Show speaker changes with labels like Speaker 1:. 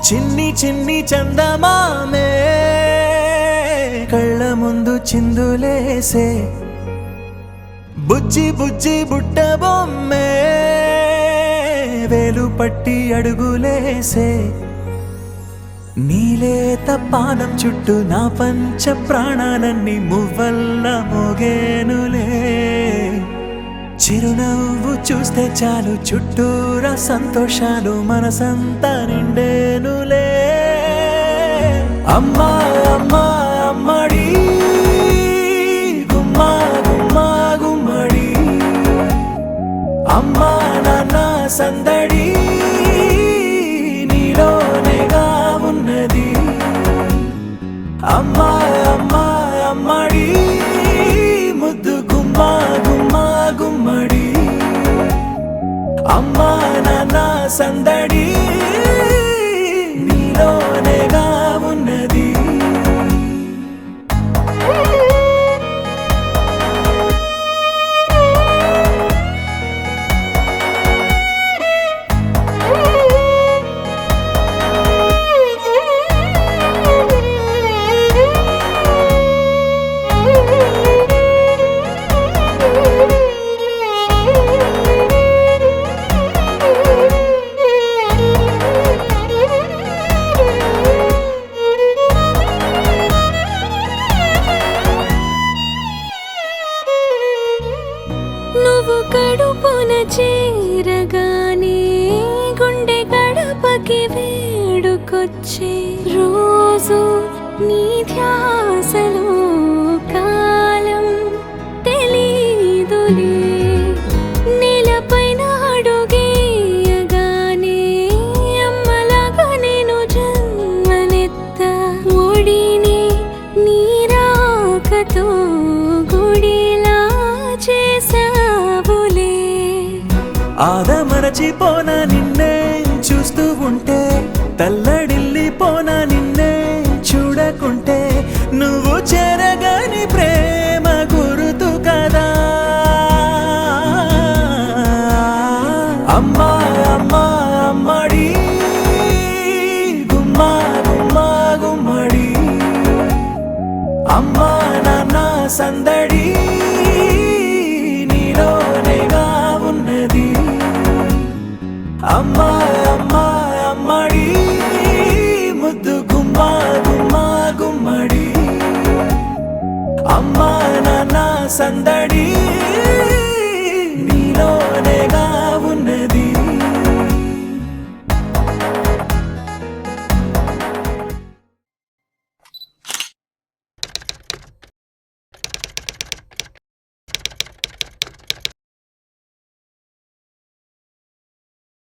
Speaker 1: చిన్ని చిన్ని చందమామే కళ్ళ ముందు చిందులేసే బుజ్జి బుజ్జి బుట్ట బొమ్మే వేలు పట్టి అడుగులేసే నీలేత పానం చుట్టూ నా పంచ ప్రాణాలన్నీ మువ్వల్ల మోగేనులే చిరునవ్వు చూస్తే చాలు చుట్టూరా సంతోషాలు మనసంతా నిండేనులే అమ్మా అమ్మా అమ్మడి గుమ్మా గుమ్మా గుమ్మడి అమ్మా నాన్న సందడి నీలోనేగా ఉన్నది అమ్మా అమ్మా అమ్మడి ముద్దు గుమ్మా గుమ్మా గుమ్మడి అమ్మా నాన్న సందడి నీలోనేగా ఉన్నది
Speaker 2: నువ్వు కడుపున చేరగానే గుండె గడపకి వేడుకొచ్చే రోజు నీ ధ్యాసలో కాలం తెలీదులే నేలపైన అడుగేయగానే అమ్మలాగా నేను జన్మనెత్త ఒడిని నీ రాకతో గుడిలా చేసావులే
Speaker 1: ఆదమరచిపోనా నిన్నే చూస్తూ ఉంటే తల్లడిల్లిపోనా నిన్నే చూడకుంటే నువ్వు చెరగని ప్రేమ గురుతు కదా అమ్మా అమ్మా అమ్మడి గుమ్మా గుమ్మా గుమ్మడి అమ్మా నాన్న సందడి నీలోనేగా ఉన్నది అమ్మా అమ్మా అమ్మడి ముద్దు గుమ్మా గుమ్మా గుమ్మడి అమ్మా నాన్న సందడి